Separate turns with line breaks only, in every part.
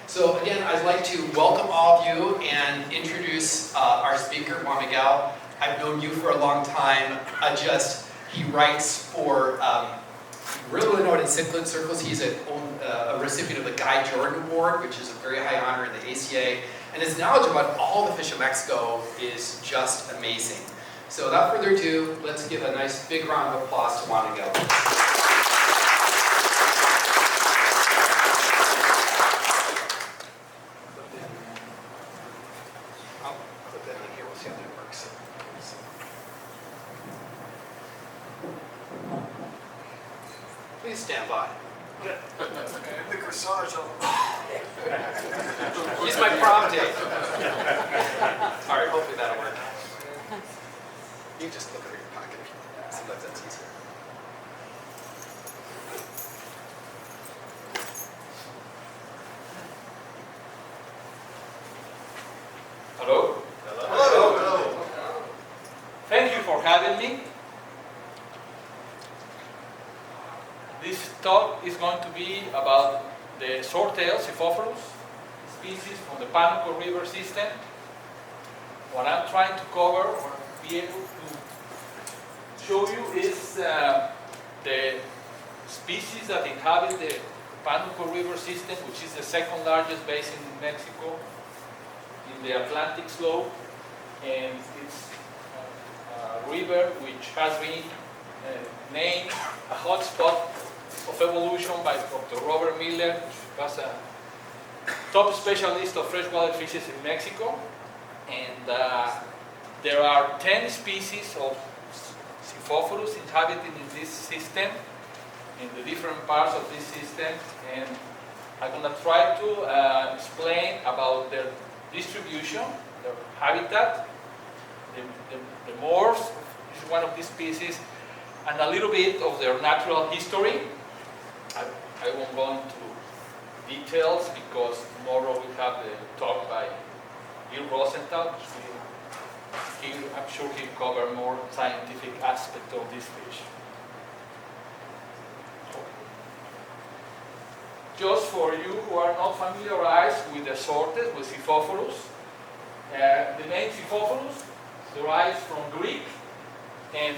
So again, I'd like to welcome all of you and introduce our speaker, Juan Miguel. I've known you for a long time. He writes for, really known in cyclid circles. He's a recipient of the Guy Jordan Award, which is a very high honor in the ACA. And his knowledge about all the fish of Mexico is just amazing. So without further ado, let's give a nice big round of applause to Juan Miguel. Please stand by.
The corsage on.
He's my prom date. All right, hopefully that'll work. You can just look over your pocket. Sometimes that's easier.
Hello?
Hello. Hello.
Thank you for having me. This talk is going to be about the Swordtails, Xiphophorus, species from the Pánuco River system. What I'm trying to cover or be able to show you is the species that inhabit the Pánuco River system, which is the second largest basin in Mexico, in the Atlantic slope, and it's a river which has been named a hotspot of evolution by Dr. Robert Miller, who was a top specialist of freshwater fishes in Mexico. And there are 10 species of Xiphophorus inhabiting in this system, in the different parts of this system. And I'm going to try to explain about their distribution, their habitat, the morphs is one of these species, and a little bit of their natural history. I won't go into details because tomorrow we have the talk by Bill Rosenthal, which I'm sure he'll cover more scientific aspect of this fish. Just for you who are not familiarized with the Swordtails, with Xiphophorus, the name Xiphophorus derives from Greek and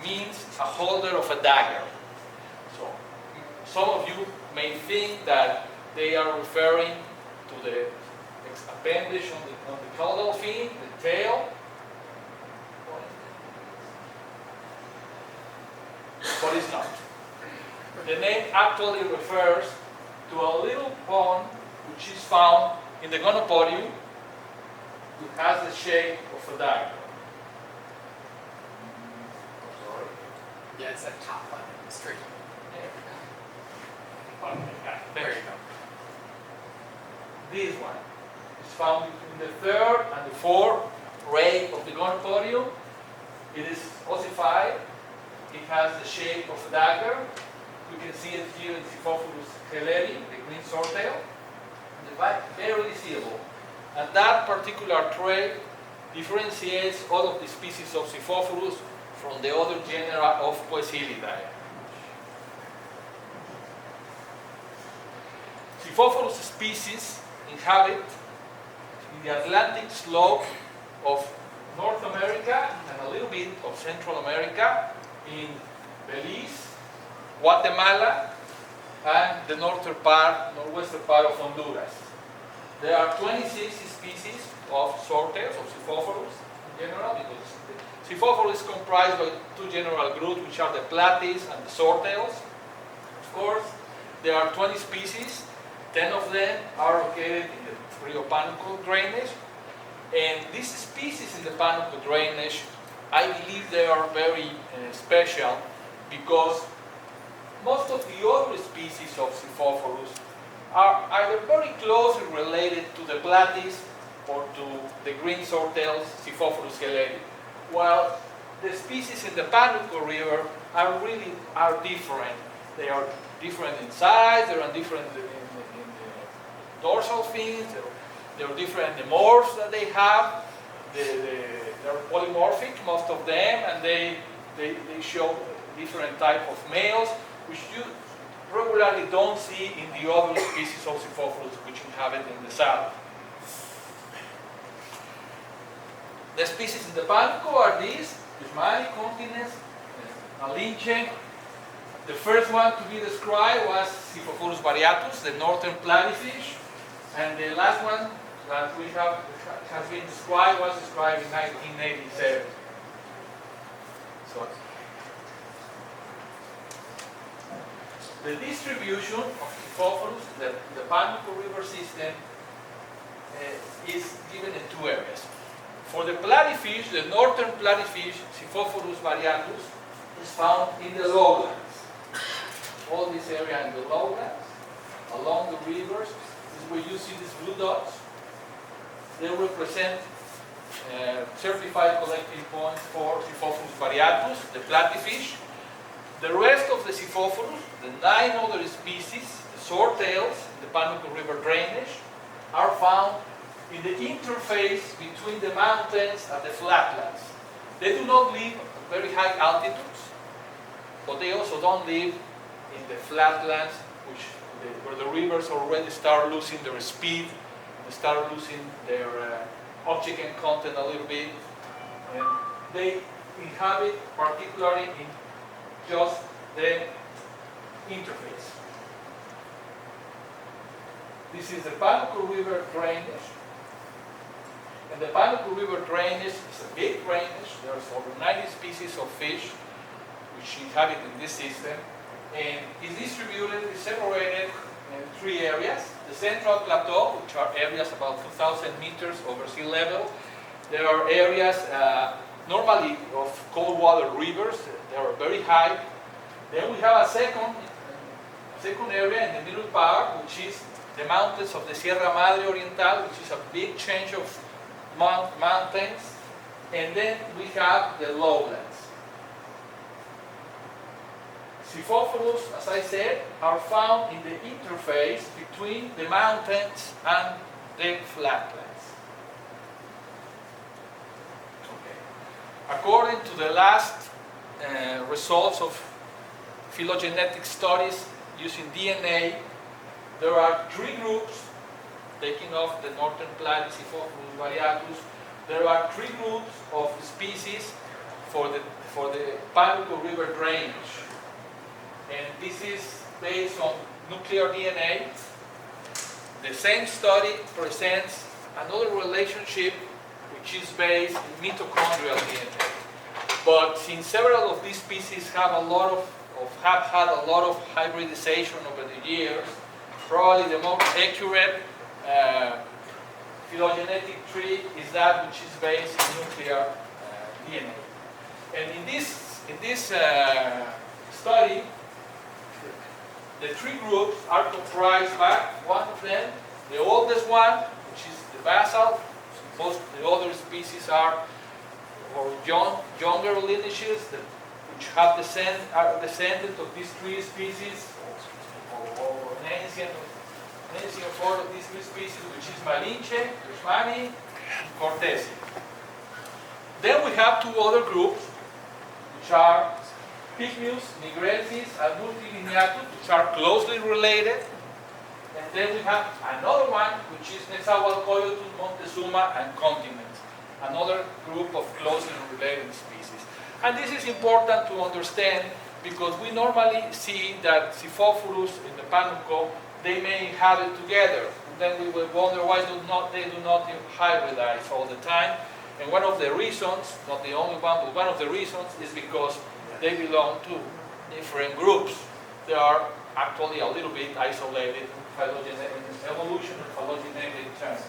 means a holder of a dagger. So some of you may think that they are referring to the appendage on the caudal fin, the tail. But it's not. The name actually refers to a little pond which is found in the gonopodium, which has the shape of a dagger.
Yeah, it's that top one. Straight.
There you go. This one is found between the third and the fourth ray of the gonopodium. It is ossified. It has the shape of a dagger. You can see it here in Xiphophorus helleri, the green swordtail. The back, very seeable. And that particular trait differentiates all of the species of Xiphophorus from the other genera of Poecilidae. Xiphophorus species inhabit in the Atlantic slope of North America and a little bit of Central America, in Belize, Guatemala, and the northwestern part of Honduras. There are 26 species of Swordtails, of Xiphophorus in general, because Xiphophorus is comprised by two general groups, which are the platies and the Swordtails. Of course, there are 20 species. 10 of them are located in the Rio Pánuco drainage. And these species in the Pánuco drainage, I believe they are very special because most of the other species of Xiphophorus are either very closely related to the platies or to the green swordtails, Xiphophorus helleri, while the species in the Pánuco River are different. They are different in size, they are different in the dorsal fins, they're different in the morphs that they have. They're polymorphic, most of them, and they show different type of males, which regularly don't see in the other species of Xiphophorus which inhabit in the south. The species in the Pánuco are these: Usmani, Continens, Malinche. The first one to be described was Xiphophorus variatus, the northern platyfish, and the last one that we have has been described was described in 1987. So, the distribution of Xiphophorus, the Pánuco River system, is given in two areas. For the platyfish, the northern platyfish, Xiphophorus variatus, is found in the lowlands. All this area in the lowlands, along the rivers, is where you see these blue dots. They represent certified collecting points for Xiphophorus variatus, the platyfish. The rest of the Xiphophorus, the 9 other species, the swordtails, the Pánuco River drainage, are found in the interface between the mountains and the flatlands. They do not live at very high altitudes, but they also don't live in the flatlands, where the rivers already start losing their speed, they start losing their oxygen content a little bit, and they inhabit particularly in just the interface. This is the Pánuco River drainage. And the Pánuco River drainage is a big drainage. There's over 90 species of fish which inhabit in this system. And it's distributed, it's separated in 3 areas. The central plateau, which are areas about 2,000 meters over sea level. There are areas normally of cold water rivers. They are very high. Then we have a second area in the middle part, which is the mountains of the Sierra Madre Oriental, which is a big change of mountains. And then we have the lowlands. Xiphophorus, as I said, are found in the interface between the mountains and the flatlands. Okay. According to the last results of phylogenetic studies using DNA, there are 3 groups, taking off the northern platy Xiphophorus variatus. There are 3 groups of species for the Pánuco River drainage. And this is based on nuclear DNA. The same study presents another relationship which is based in mitochondrial DNA. But since several of these species have had a lot of hybridization over the years, probably the most accurate phylogenetic tree is that which is based in nuclear DNA. And in this study, the 3 groups are comprised by one of them, the oldest one, which is the basal. Most of the other species are younger lineages which have are descendant of these 3 species, or an ancient form of these 3 species, which is Malinche, Usmani, and Cortesi. Then we have 2 other groups, which are Pygmeus, Nigrensis, and Multilineatus, which are closely related. And then we have another one, which is Nezahualcoyotus, Montezuma, and Continens, another group of closely related species. And this is important to understand because we normally see that Xiphophorus in the Pánuco, they may inhabit together. And then we will wonder why they do not hybridize all the time. And one of the reasons, not the only one, but one of the reasons is because they belong to different groups. They are actually a little bit isolated in evolution and phylogenetic terms.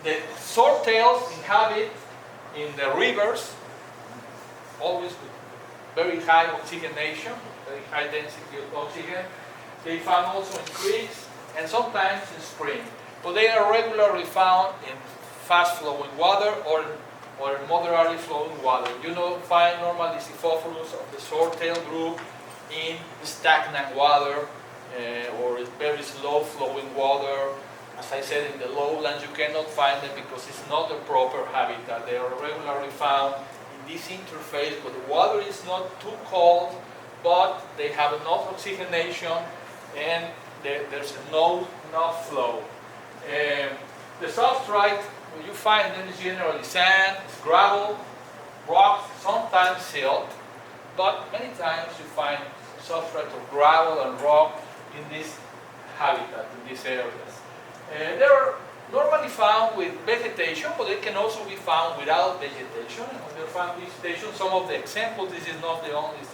The swordtails inhabit in the rivers, always with very high oxygenation, very high density of oxygen. They found also in creeks and sometimes in spring. But they are regularly found in fast-flowing water or moderately flowing water. You don't find normally Xiphophorus of the swordtail group in stagnant water or very slow-flowing water. As I said, in the lowlands you cannot find them because it's not the proper habitat. They are regularly found in this interface where the water is not too cold, but they have enough oxygenation and there's enough flow. The substrate you find them is generally sand, gravel, rocks, sometimes silt, but many times you find substrate of gravel and rock in this habitat, in these areas. They're normally found with vegetation, but they can also be found without vegetation. And when they're found vegetation, some of the examples, these are not the only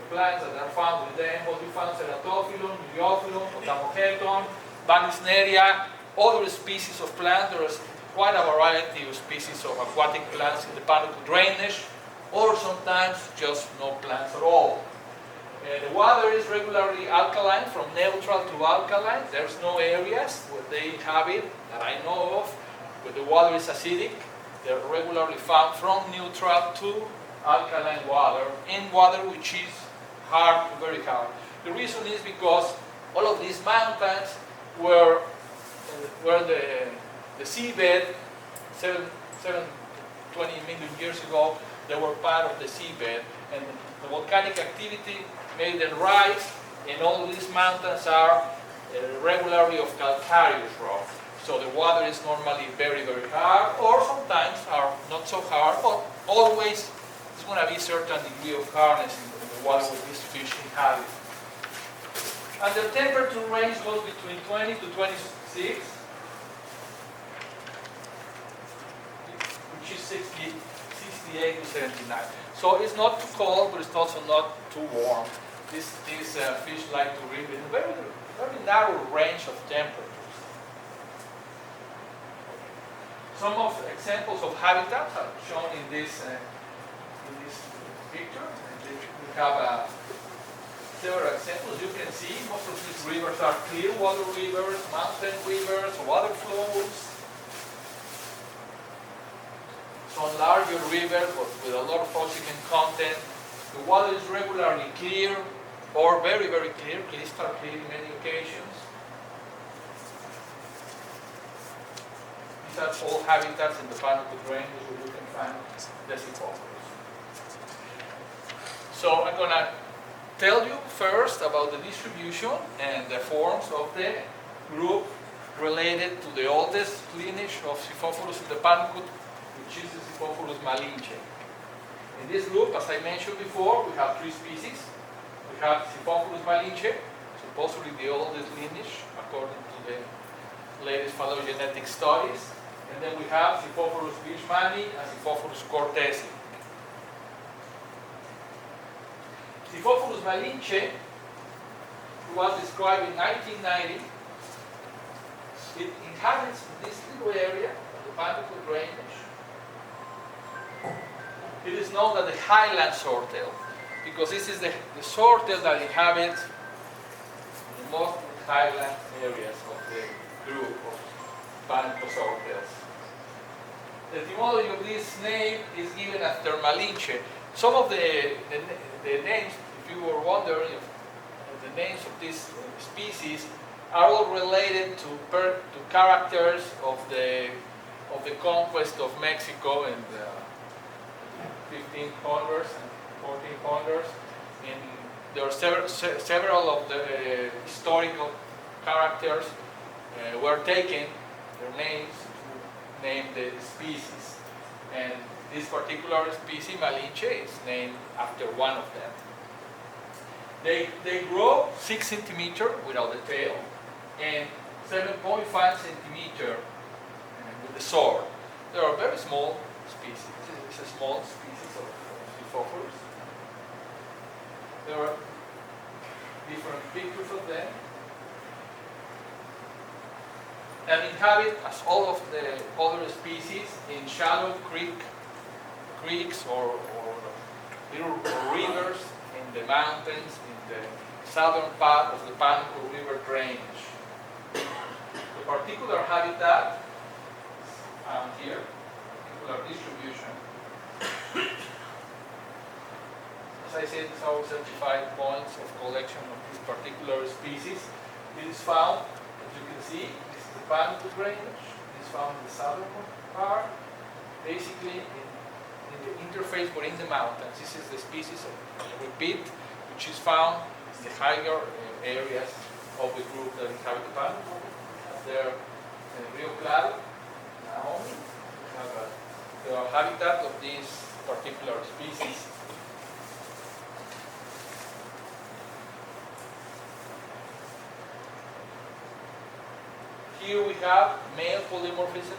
plants that are found with them, but you find Ceratophyllum, Myriophyllum, Potamogeton, Banisneria, other species of plants. There is quite a variety of species of aquatic plants in the Pánuco drainage, or sometimes just no plants at all. The water is regularly alkaline, from neutral to alkaline. There's no areas where they have it that I know of where the water is acidic. They're regularly found from neutral to alkaline water, in water which is hard, very hard. The reason is because all of these mountains were the seabed 20 million years ago. They were part of the seabed, and the volcanic activity made them rise, and all these mountains are regularly of calcareous rock. So the water is normally very, very hard, or sometimes are not so hard, but always there's going to be a certain degree of hardness in the water where these fish inhabit. And the temperature range goes between 20 to 26, which is 68 to 79. So it's not too cold, but it's also not too warm. These fish like to live in a very, very narrow range of temperatures. Some of the examples of habitats are shown in this picture. We have several examples. You can see most of these rivers are clear water rivers, mountain rivers, water flows. Some larger rivers with a lot of oxygen content. The water is regularly clear or very, very clear, crystal clear in many occasions. These are all habitats in the Pánuco drainage where you can find the Siphophorus. So I'm going to tell you first about the distribution and the forms of the group related to the oldest lineage of Siphophorus in the Pánuco, which is the Siphophorus malinche. In this group, as I mentioned before, we have three species. We have Siphophorus malinche, supposedly the oldest lineage according to the latest phylogenetic studies. And then we have Siphophorus fishmani and Siphophorus cortesi. Siphophorus malinche was described in 1990. It inhabits this little area of the Pánuco drainage. It is known as the highland swordtail because this is the swordtail that inhabits the most highland areas of the group of Pánuco swordtails. The etymology of this name is given after Malinche. Some of the names, if you were wondering, the names of these species are all related to characters of the conquest of Mexico in the 1500s and 1400s. And there are several of the historical characters were taken, their names, to name the species. And this particular species, Malinche, is named after one of them. They grow 6 centimeters without the tail and 7.5 centimeters with the sword. They are very small species. It's a small species of Siphophorus. There are different pictures of them. And inhabit, as all of the other species, in shallow creeks or little rivers in the mountains, in the southern part of the Pánuco River drainage. The particular habitat is here, particular distribution. As I said, it's our certified points of collection of this particular species. It is found, as you can see, this is the Pánuco drainage. It is found in the southern part. basically in the interface but in the mountains. This is the species of repeat, which is found in the higher areas of the group that inhabit the Pánuco. There, Rio Claro, Naomi, we have the habitat of this particular species. Here we have male polymorphism.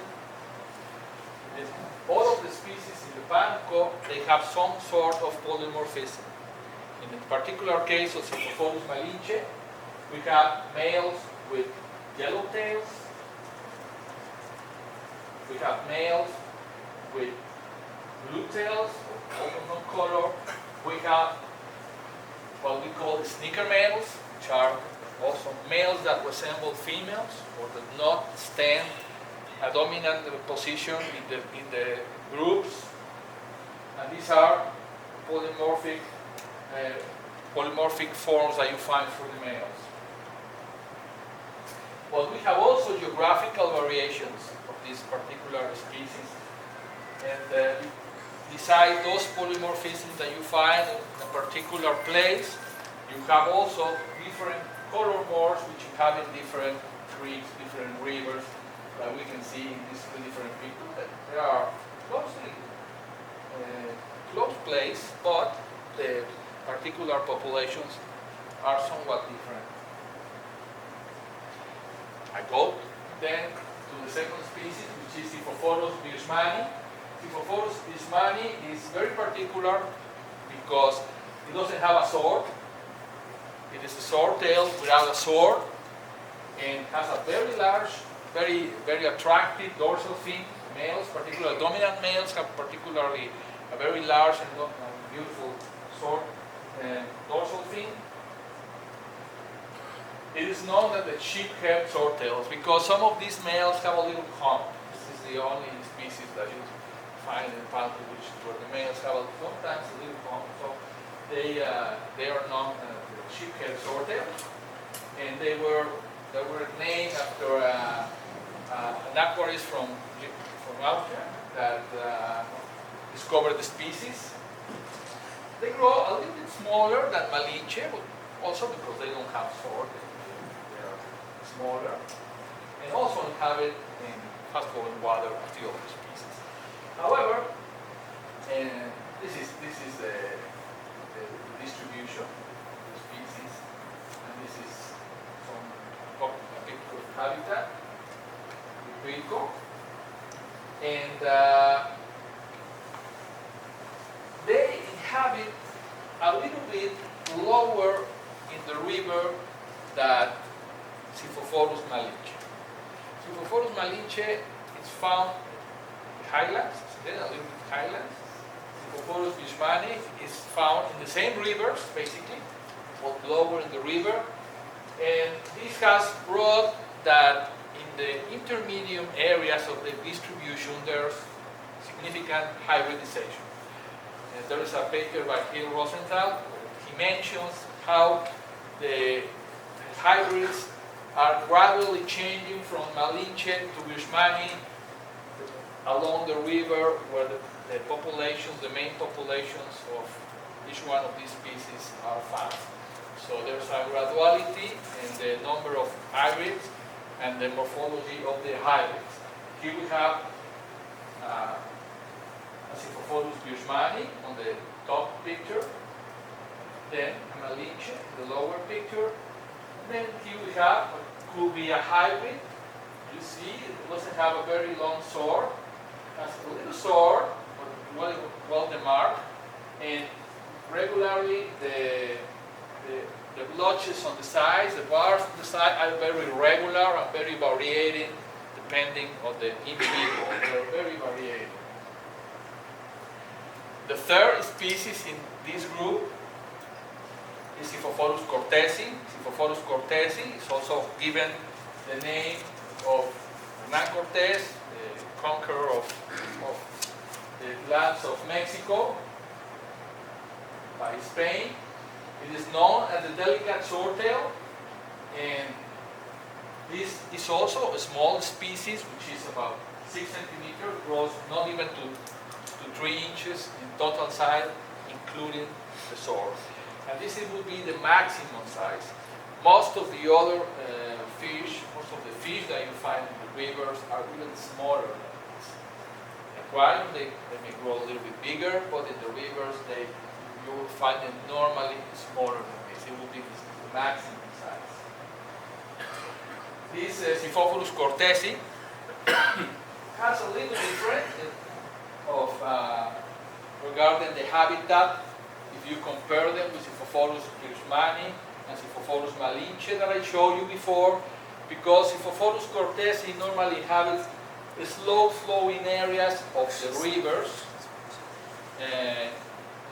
All of the species in the Pánuco, they have some sort of polymorphism. In the particular case of Cyphophorus malinche, we have males with yellow tails. We have males with blue tails, also no color. We have what we call the sneaker males, which are also males that resemble females or that not stand a dominant position in the groups. And these are polymorphic forms that you find for the males. But we have also geographical variations of this particular species. And besides those polymorphisms that you find in a particular place, you have also different color morphs which you have in different creeks, different rivers that we can see in these two different pictures. They are closely close place, but the particular populations are somewhat different. I go then to the second species, which is Cyphophorus birchmani. Cyphophorus birchmani is very particular because it doesn't have a sword. It is a swordtail without a sword, and has a very large, very attractive dorsal fin. Males, particularly dominant males, have particularly a very large and beautiful dorsal fin. It is known that the sheep-haired swordtails, because some of these males have a little hump. This is the only species that you find in Pánuco where the males have sometimes a little hump. So they are known as the sheep-haired swordtail, and they were named after an aquarist from Austria that discovered the species. They grow a little bit smaller than malinche, but also because they don't have sword. They are smaller, and also inhabit in fast-flowing water as the other species. However, this is the distribution of the species, and this is a picture of habitat, Rico, and they inhabit a little bit lower in the river than Cyphophorus malinche. Cyphophorus malinche is found in highlands, then a little bit highlands. Cyphophorus birchmani is found in the same rivers, basically, but lower in the river. And this has brought that in the intermediate areas of the distribution there's significant hybridization. And there is a paper by Hill Rosenthal where he mentions how the hybrids are gradually changing from malinche to birchmani along the river where the populations, the main populations of each one of these species are found. So there's a graduality in the number of hybrids and the morphology of the hybrids. Here we have Cyphophorus birchmani on the top picture, then a malinche in the lower picture, and then here we have what could be a hybrid. You see, it doesn't have a very long sword, it has a little sword, but well demarked, and regularly the blotches on the sides, the bars on the side are very regular and very variating depending on the individual. They're very variating. The third species in this group is Cyphophorus cortesi. Cyphophorus cortesi is also given the name of Hernán Cortés, the conqueror of the lands of Mexico by Spain. It is known as the delicate swordtail, and this is also a small species which is about 6 centimeters, grows not even to 3 inches in total size, including the sword. And this would be the maximum size. Most of the other fish, most of the fish that you find in the rivers are even smaller than this. In aquarium, they may grow a little bit bigger, but in the rivers, you will find them normally smaller than this. It will be the maximum size. This Siphophorus cortesi has a little different of regarding the habitat. If you compare them with Siphophorus kirschmani and Siphophorus malinche that I showed you before, because Siphophorus cortesi normally inhabits the slow-flowing areas of the rivers,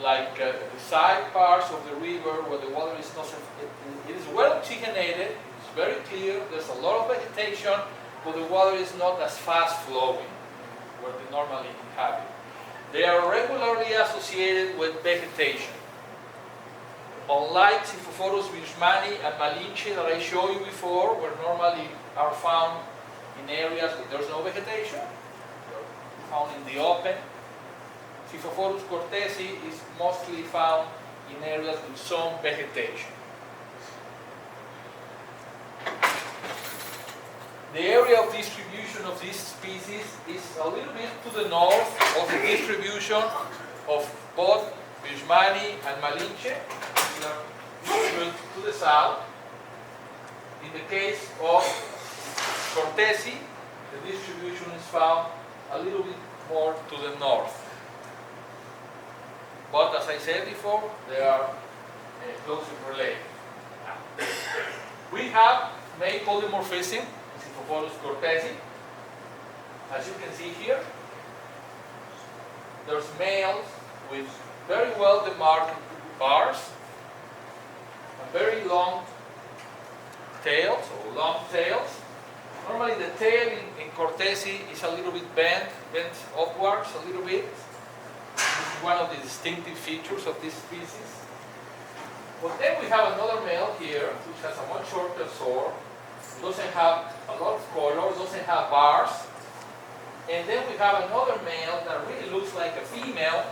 like the side parts of the river where the water is not, it is well oxygenated, it's very clear, there's a lot of vegetation, but the water is not as fast flowing where they normally inhabit. They are regularly associated with vegetation. Unlike Siphophorus kirschmani and malinche that I showed you before, where normally are found in areas where there's no vegetation, they're found in the open. Siphophorus cortesi is mostly found in areas with some vegetation. The area of distribution of this species is a little bit to the north of the distribution of both kirschmani and malinche. They are distributed to the south. In the case of cortesi, the distribution is found a little bit more to the north. But as I said before, they are closely related. We have male polymorphism in Siphophorus cortesi. As you can see here, there's males with very well demarcated bars and very long tails, or long tails. Normally the tail in cortesi is a little bit bent upwards a little bit. This is one of the distinctive features of this species. But then we have another male here, which has a much shorter sword, doesn't have a lot of color, doesn't have bars. And then we have another male that really looks like a female,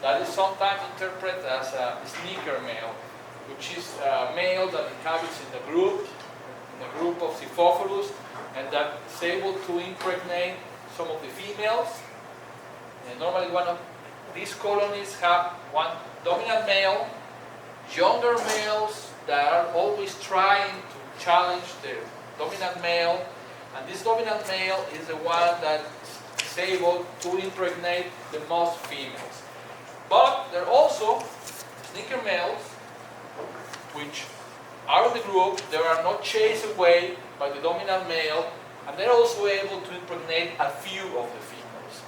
that is sometimes interpreted as a sneaker male, which is a male that inhabits in a group of Siphophorus, and that is able to impregnate some of the females. And normally one of these colonies have one dominant male, younger males that are always trying to challenge the dominant male, and this dominant male is the one that is able to impregnate the most females. But there are also sneaker males which are in the group, they are not chased away by the dominant male, and they're also able to impregnate a few of the females.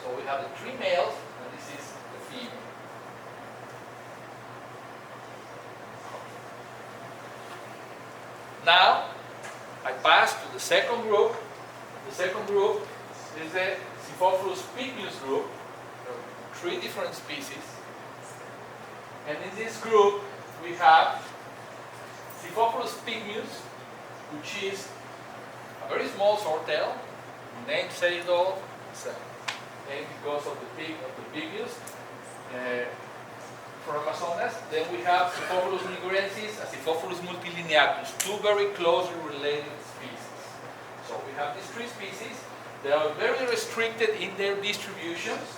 So we have the 3 males, and this is the female. Now, I pass to the second group. The second group is the Siphophorus pygmeus group. There are 3 different species. And in this group, we have Siphophorus pygmeus, which is a very small swordtail. The name says it all. It's named because of the pygmeus from Amazonas. Then we have Siphophorus nigrensis and Siphophorus multilineatus, 2 very closely related species. So we have these 3 species. They are very restricted in their distributions.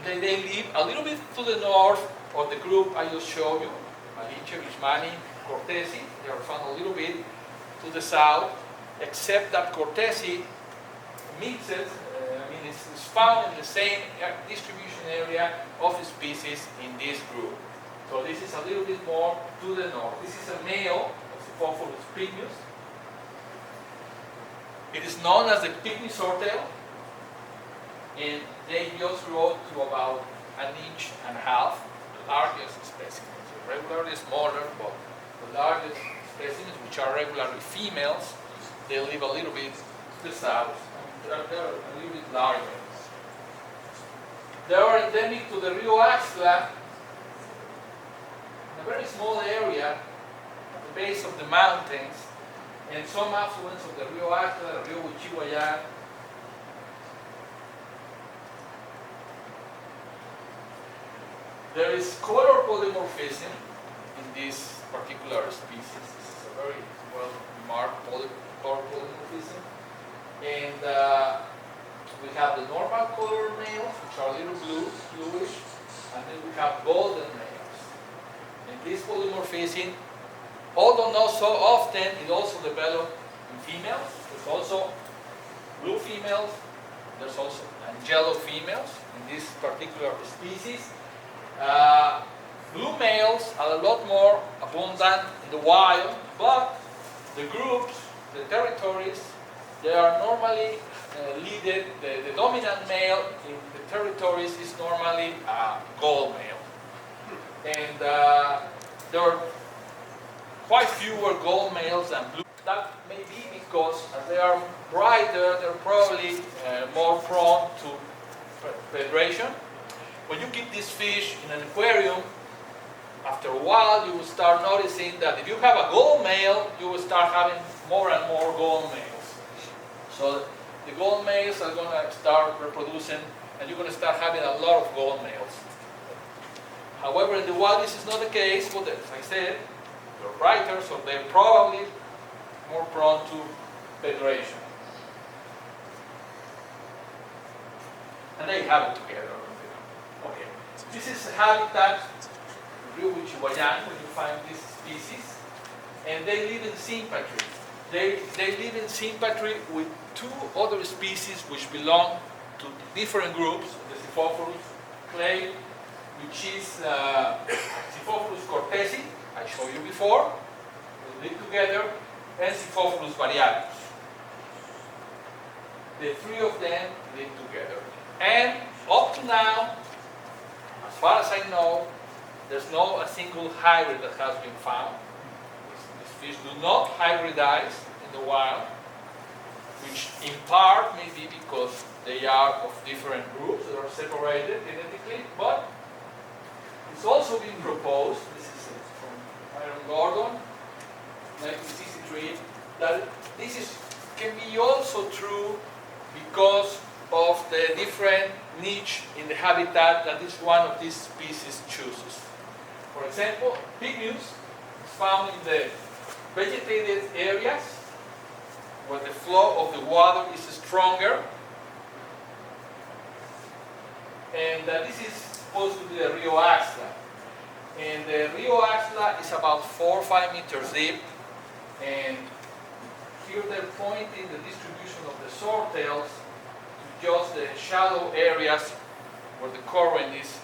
They live a little bit to the north of the group I just showed you, Malinche, kirschmani, cortesi. They are found a little bit to the south, except that cortesi mixes, it's found in the same distribution area of species in this group. So this is a little bit more to the north. This is a male of Siphophorus pygmeus. It is known as the pygmy swordtail, and they just grow to about 1.5 inches. The largest specimens, regularly smaller, but the largest specimens, which are regularly females, they live a little bit to the south. They're a little bit larger. They are endemic to the Rio Axla, in a very small area at the base of the mountains, and some affluents of the Rio Azas, the Rio Huichihuayán. There is color polymorphism in this particular species. This is a very well marked color polymorphism. And we have the normal color males, which are a little bluish, and then we have golden males. And this polymorphism, although not so often, it also develops in females. There's also blue females, there's also yellow females in this particular species. Blue males are a lot more abundant in the wild, but the groups, the territories, they are normally leaded, the dominant male in the territories is normally a gold male. And there are quite fewer gold males than blue. That may be because as they are brighter, they're probably more prone to predation. When you keep this fish in an aquarium, after a while you will start noticing that if you have a gold male, you will start having more and more gold males. So the gold males are going to start reproducing, and you're going to start having a lot of gold males. However, in the wild this is not the case, but as I said, they're brighter, so they're probably more prone to predation. And they have it together. Okay, this is a habitat, Rio Huichihuayán, where you find this species, and they live in sympatry. They live in sympatry with two other species which belong to different groups, the Siphophorus clay, which is Siphophorus cortesi, I showed you before, they live together, and Siphophorus variatus. The three of them live together. And up to now, as far as I know, there's no a single hybrid that has been found. These fish do not hybridize in the wild, which in part may be because they are of different groups that are separated genetically, but it's also been proposed, this is from Myron Gordon, 1963, that this can be also true because of the different niche in the habitat that each one of these species chooses. For example, pygmies is found in the vegetated areas where the flow of the water is stronger, and this is supposed to be the Rio Axla. And the Rio Axla is about 4 or 5 meters deep, and here they're pointing the distribution of the swordtails to just the shallow areas where the current is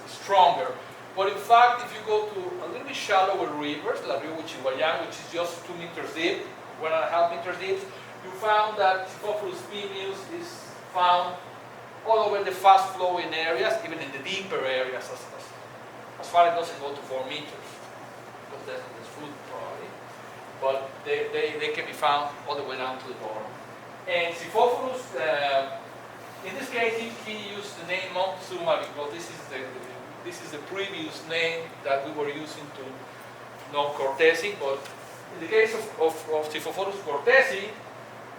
stronger. But in fact, if you go to a little bit shallower rivers, like Rio Huichihuayán, which is just 2 meters deep, 1.5 meters deep, you found that Siphophorus pygmeus is found all over the fast-flowing areas, even in the deeper areas, as far as it doesn't go to 4 meters, because there's food probably. But they can be found all the way down to the bottom. And Siphophorus, in this case, he used the name Montezuma because this is the previous name that we were using to know cortesi. But in the case of Siphophorus cortesi,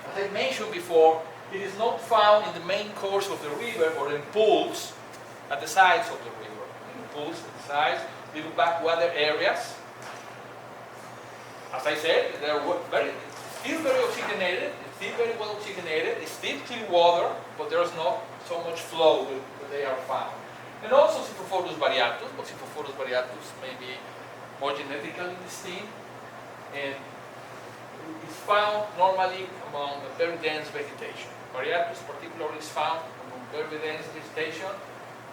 as I mentioned before, it is not found in the main course of the river or in pools at the sides of the river. In pools at the sides, little backwater areas. As I said, they're still very oxygenated, it's still very well oxygenated, it's still clean water, but there's not so much flow where they are found. And also Siphophorus variatus, but Siphophorus variatus may be more genetically distinct, and it's found normally among a very dense vegetation. Variatus particularly is found among very dense vegetation.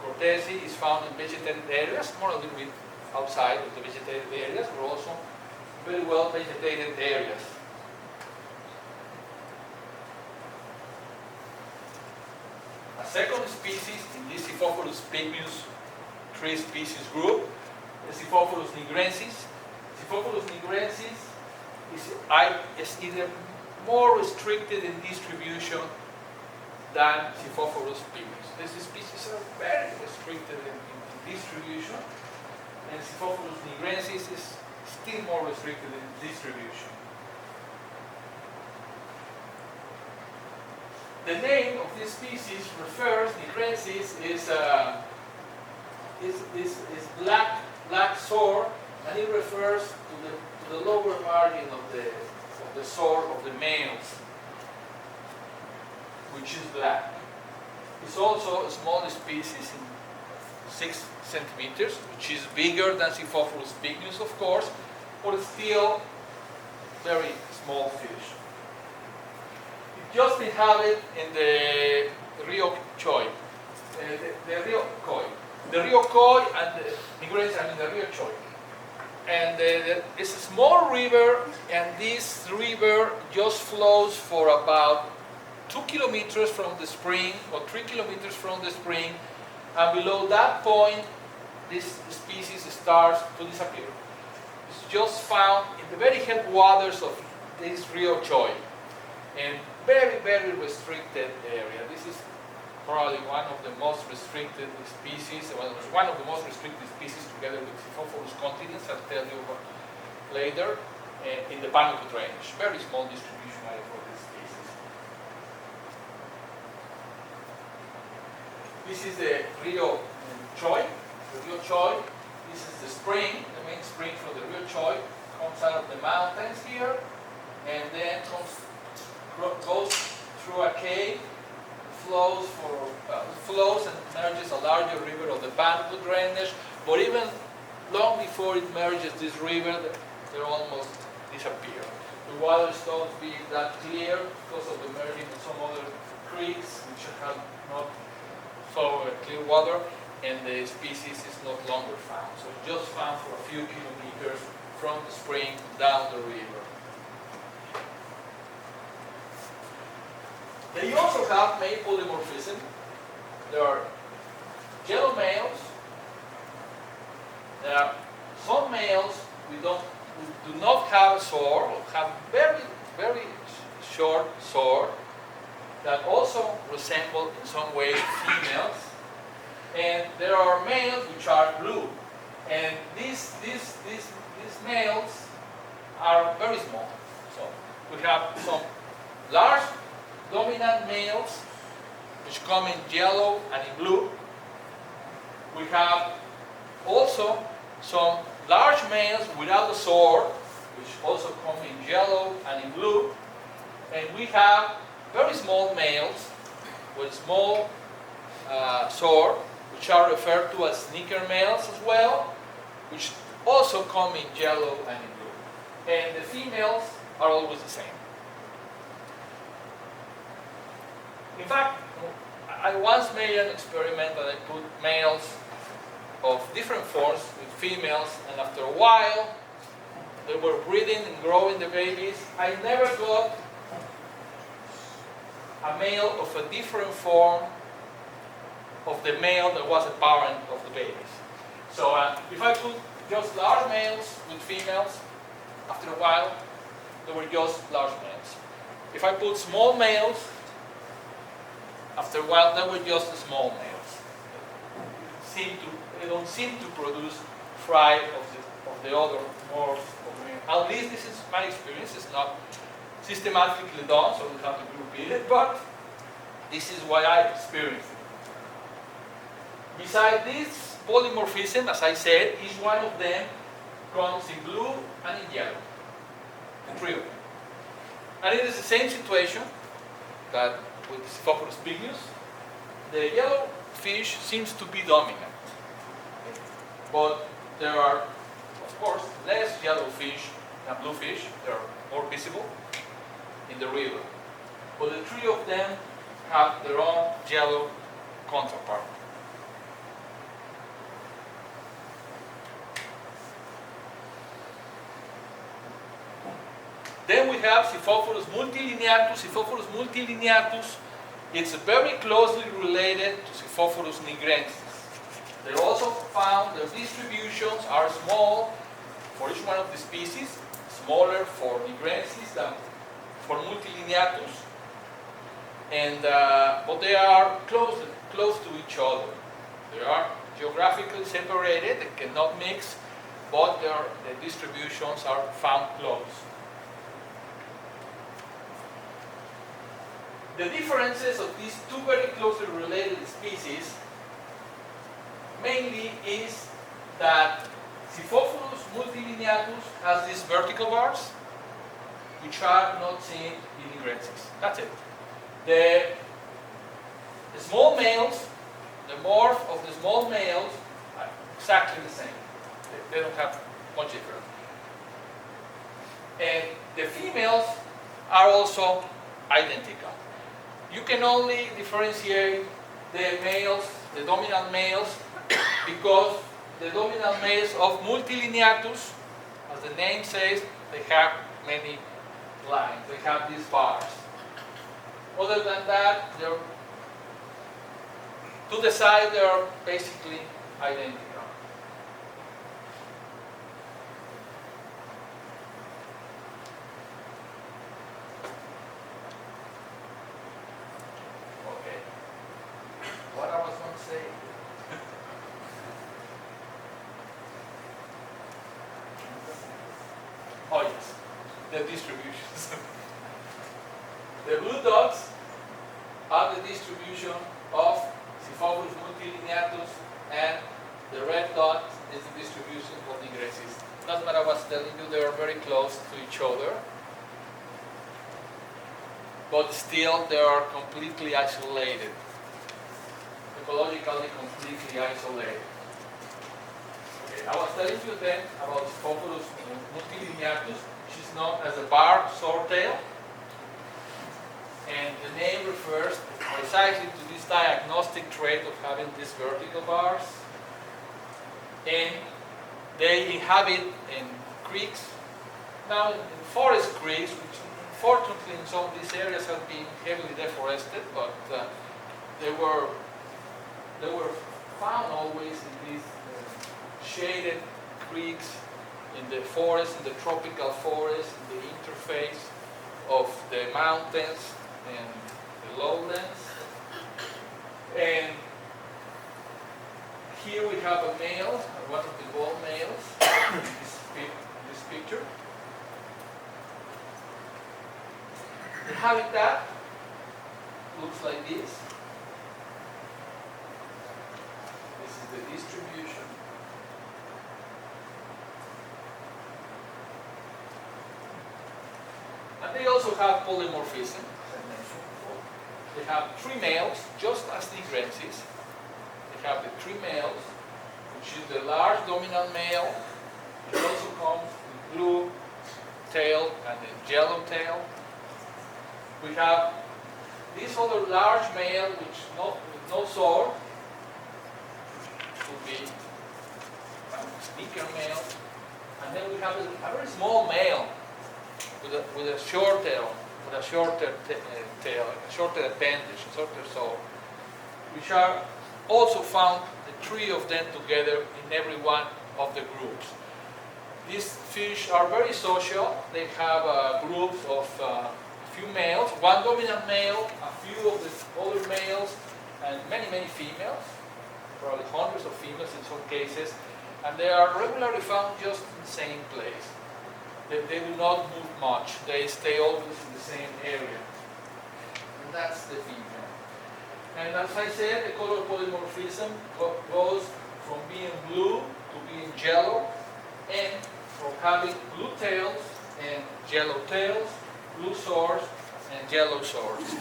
Cortesi is found in vegetated areas, more a little bit outside of the vegetated areas, but also very well vegetated areas. A second species in this Siphophorus pygmeus 3-species group is Siphophorus nigrensis. Siphophorus nigrensis is either more restricted in distribution than Siphophorus pygmeus. These species are very restricted in distribution, and Siphophorus nigrensis is still more restricted in distribution. the name of this species refers, nigrensis, is black sword, and it refers to the lower margin of the sword of the males, which is black. It's also a small species in 6 centimeters, which is bigger than Siphophorus pignus, of course, but still very small fish. It just inhabits in the Rio Choi, the Rio Koi. The Rio Koi and the Nigrensis, the Rio Choi. And it's a small river, and this river just flows for about 2 kilometers from the spring, or 3 kilometers from the spring, and below that point, this species starts to disappear. It's just found in the very headwaters of this Rio Choi, in very, very restricted area. This is probably one of the most restricted species, one of the most restricted species together with Siphophorus continens, I'll tell you later, in the Pánuco drainage. Very small distribution area for this species. This is the Rio Choi. The Rio Choi, this is the spring, the main spring for the Rio Choi, comes out of the mountains here, and then goes through a cave, flows and merges a larger river of the Pánuco drainage, but even long before it merges this river, they almost disappear. The water stops being that clear because of the merging of some other creeks which have not so clear water, and the species is no longer found. So it's just found for a few kilometers from the spring down the river. They also have male polymorphism. There are yellow males. There are some males who do not have a sword, or have very, very short sword, that also resemble in some way females. And there are males which are blue. And these males are very small. So we have some large dominant males which come in yellow and in blue. We have also some large males without a sword, which also come in yellow and in blue. And we have very small males with small sword, which are referred to as sneaker males as well, which also come in yellow and in blue. And the females are always the same. In fact, I once made an experiment that I put males of different forms with females, and after a while, they were breeding and growing the babies. I never got a male of a different form of the male that was a parent of the babies. So if I put just large males with females, after a while, they were just large males. If I put small males, after a while, they were just small males. They don't seem to produce fry of the other morphs. At least this is my experience. It's not systematically done, so we have to repeat it, but this is what I experienced. Besides this polymorphism, as I said, each one of them comes in blue and in yellow. The three of them. And it is the same situation that with Siphophorus pignus. The yellow fish seems to be dominant. But there are, of course, less yellow fish than blue fish. They are more visible in the river. But the three of them have their own yellow counterpart. Then we have Siphophorus multilineatus. Siphophorus multilineatus, it's very closely related to Siphophorus nigrensis. They're also found, their distributions are small for each one of the species, smaller for nigrensis than for multilineatus. And, but they are close to each other. They are geographically separated, they cannot mix, but the distributions are found close. The differences of these two very closely related species mainly is that Xiphophilus multilineatus has these vertical bars, which are not seen in ingrensis. That's it. The small males, the morph of the small males are exactly the same. They don't have much difference. And the females are also identical. You can only differentiate the males, the dominant males, because the dominant males of multilineatus, as the name says, they have many lines. They have these bars. Other than that, they're to the side, they are basically identical. Okay. What I was going to say? Oh yes, the distributions. The blue dots are the distribution of Xiphophilus multilineatus, and the red dot is the distribution of ingrensis. That's what I was telling you, they are very close to each other, but still they are completely isolated, ecologically completely isolated. Okay, I was telling you then about Xiphophilus multilineatus, which is known as a bar swordtail. And the name refers precisely to this diagnostic trait of having these vertical bars. And they inhabit in creeks. Now, in forest creeks, which unfortunately in some of these areas have been heavily deforested, but they were found always in these shaded creeks in the forest, in the tropical forest, in the interface of the mountains and the lowlands. And here we have a male, one of the bull males, in this picture. The habitat looks like this. This is the distribution. And they also have polymorphism. They have three males, just as the ingrensis. They have the three males, which is the large dominant male, which also comes with blue tail and the yellow tail. We have this other large male, which with no sword, would be a sneaker male. And then we have a very small male with a short tail, with a shorter tail, a shorter appendage, a shorter sword, which are also found, the three of them together, in every one of the groups. These fish are very social. They have groups of a few males, one dominant male, a few of the other males, and many, many females, probably hundreds of females in some cases, and they are regularly found just in the same place. They do not move much. They stay always in the same area. And that's the female. And as I said, the color polymorphism goes from being blue to being yellow, and from having blue tails and yellow tails, blue swords and yellow swords.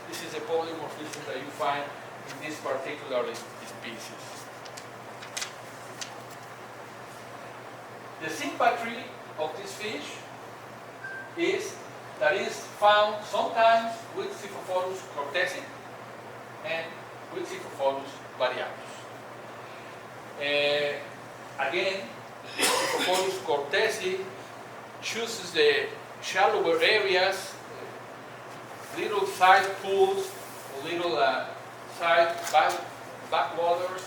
This is a polymorphism that you find in this particular species. The sympatry of this fish is that it is found sometimes with Xiphophilus cortesi and with Xiphophilus variatus. Again, Xiphophilus cortesi chooses the shallower areas, little side pools, little side backwaters,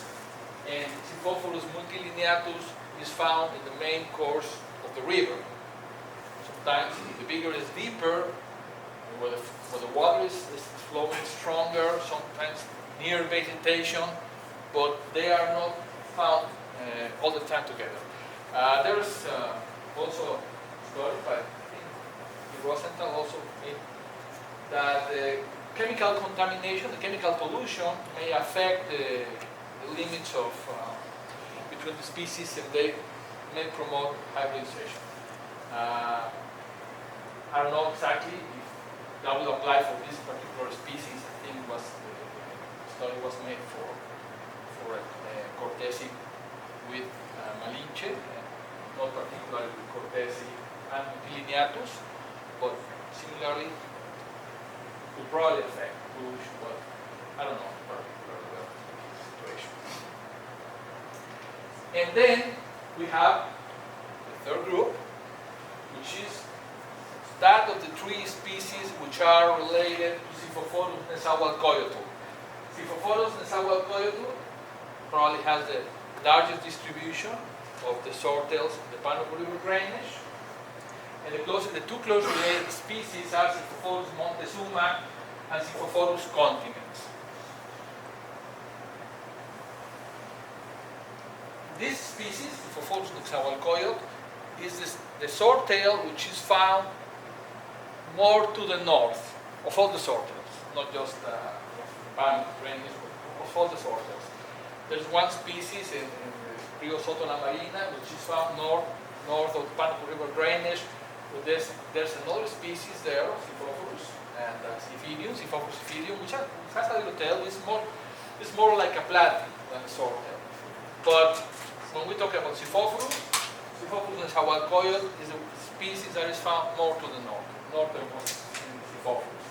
and Xiphophilus multilineatus is found in the main course of the river. Sometimes the bigger is deeper, where the water is flowing stronger, sometimes near vegetation, but they are not found all the time together. There's also a story by Rosenthal also that chemical contamination, the chemical pollution may affect the limits of between the species, and they may promote hybridization. I don't know exactly if that will apply for this particular species. I think the study was made for Cortesi with Malinche, not particularly with Cortesi and Lineatus, but similarly will probably affect pollution, but I don't know particular situation. And then we have the third group, which is that of the three species which are related to Xiphophorus nezahualcoyotl. Xiphophorus nezahualcoyotl probably has the largest distribution of the swordtails in the Pánuco River drainage. And the two close related species are Xiphophorus montezuma and Xiphophorus continens. This species, Xiphophorus nezahualcoyotl, is the swordtail which is found more to the north of all the swordtails, not just Pánuco drainage, but of all the swordtails. There's one species in the Rio Soto La Marina which is found north of the Pánuco River drainage. But there's another species there, Xiphophorus, and Xiphophorus xiphidium, which has a little tail. It's more like a platy than a swordtail. But when we talk about Xiphophorus nezahualcoyotl is a species that is found more to the northernmost in Xiphophorus.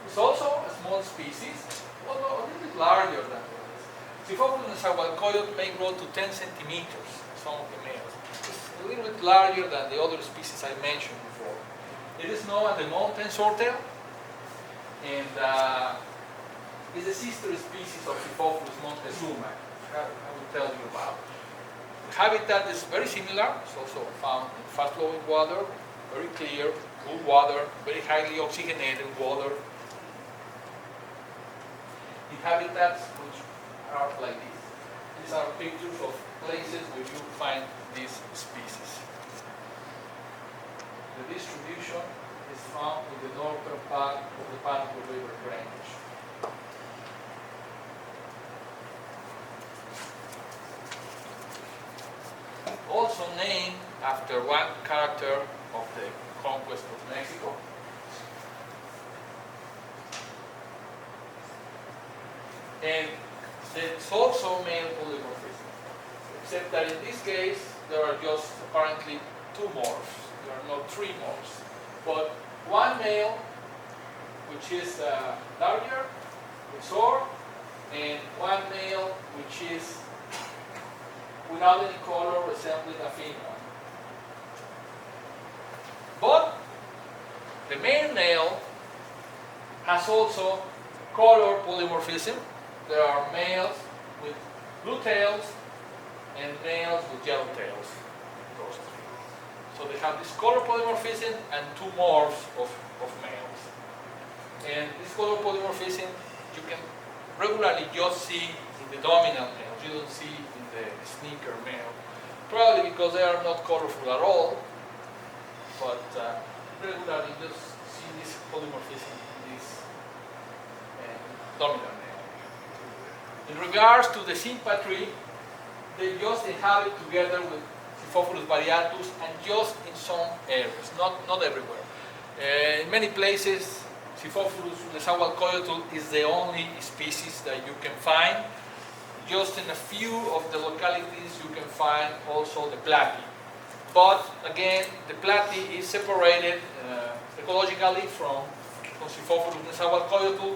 It's also a small species, although a little bit larger than the others. Xiphophorus nezahualcoyotl may grow to 10 centimeters, some of the males. It's a little bit larger than the other species I mentioned before. It is known as the mountain swordtail, and is a sister species of Xiphophorus montezuma. I will tell you about. The habitat is very similar. It's also found in fast-flowing water, very clear, good water, very highly oxygenated water. In habitats which are like this. These are pictures of places where you find these species. The distribution is found in the northern part of the Pánuco River drainage. Also named after one character of the conquest of Mexico. And there's also male polymorphism, except that in this case there are just apparently two morphs. There are not three morphs, but one male, which is larger, with sword, and one male which is without any color, resembling a female. But the male has also color polymorphism. There are males with blue tails and males with yellow tails. So they have this color polymorphism and two morphs of males. And this color polymorphism you can regularly just see in the dominant males. You don't see in the sneaker male. Probably because they are not colorful at all, but regularly just see this polymorphism in this dominant male. In regards to the sympatry, they just inhabit together with Xiphophorus variatus and just in some areas, not everywhere. In many places, Xiphophorus nezahualcoyotl is the only species that you can find. Just in a few of the localities you can find also the platy. But again, the platy is separated ecologically from Xiphophorus nezahualcoyotl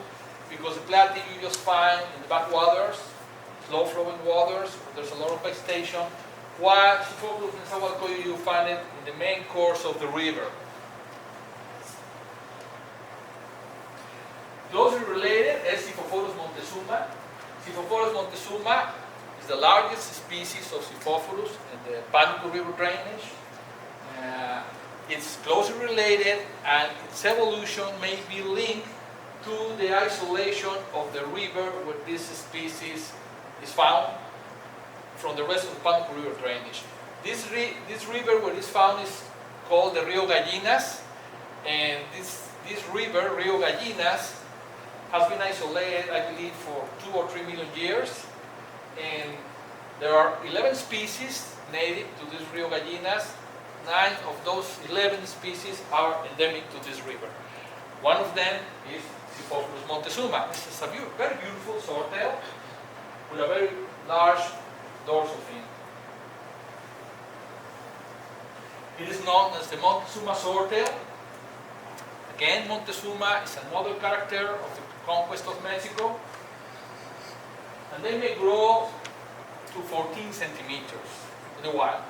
because the platy you just find in the backwaters, slow-flowing waters, there's a lot of vegetation, while Xiphophorus nezahualcoyotl you find it in the main course of the river. Closely related is Xiphophorus montezuma. Xiphophorus montezuma is the largest species of Xiphophorus in the Pánuco River drainage. It's closely related and its evolution may be linked to the isolation of the river where this species is found from the rest of the Pánuco River drainage. This river where it's found is called the Rio Gallinas, and this this river, Rio Gallinas, has been isolated, I believe, for 2 or 3 million years. And there are 11 species native to this Rio Gallinas. 9 of those 11 species are endemic to this river. One of them is Siphophilus montezuma. This is a very beautiful swordtail with a very large dorsal fin. It is known as the Montezuma swordtail. Again, Montezuma is another character of the conquest of Mexico. And they may grow to 14 centimeters in the wild.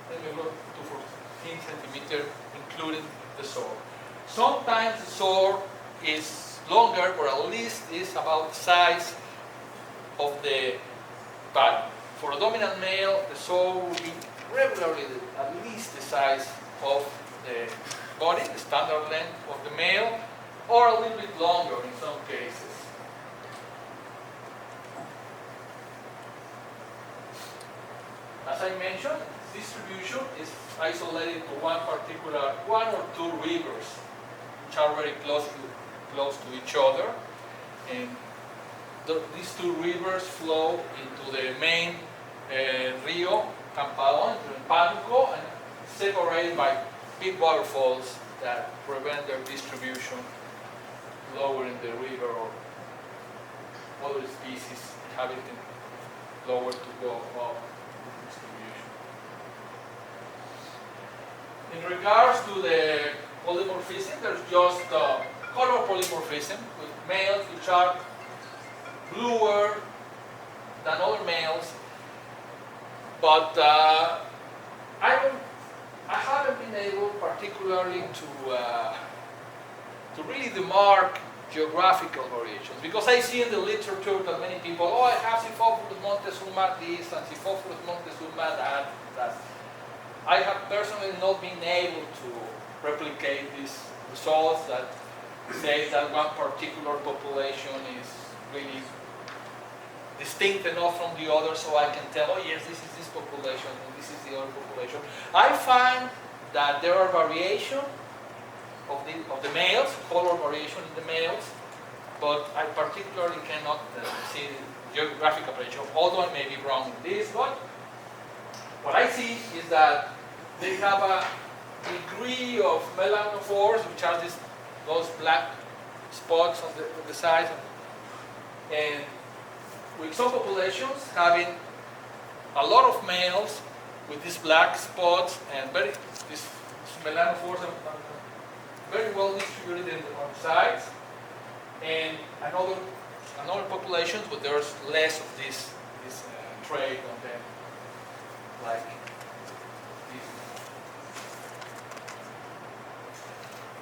They may grow to 14 centimeters, including the sword. Sometimes the sword is longer, but at least is about the size of the body. For a dominant male, the sword will be regularly at least the size of the body, the standard length of the male, or a little bit longer in some cases. As I mentioned, distribution is isolated to one or two rivers, which are very close to each other, and these two rivers flow into the main Rio Campadon, Pánuco, and separated by big waterfalls that prevent their distribution lower in the river or other species inhabiting lower to go above distribution. In regards to the polymorphism, there's just color polymorphism with males which are bluer than other males, but I haven't been able particularly to really demark geographical variations, because I see in the literature that many people, I have Siphophilus montezuma this and Siphophilus montezuma that. I have personally not been able to replicate these results that say that one particular population is really distinct enough from the other, so I can tell, yes, this is this population and this is the other population. I find that there are variation of the males, color variation in the males, but I particularly cannot see geographical variation, although I may be wrong in this, but what I see is that they have a degree of melanophores, which are those black spots on the sides, and with some populations having a lot of males with these black spots and these melanophores are very well distributed on the sides, and another populations, but there's less of this trait on them, like this.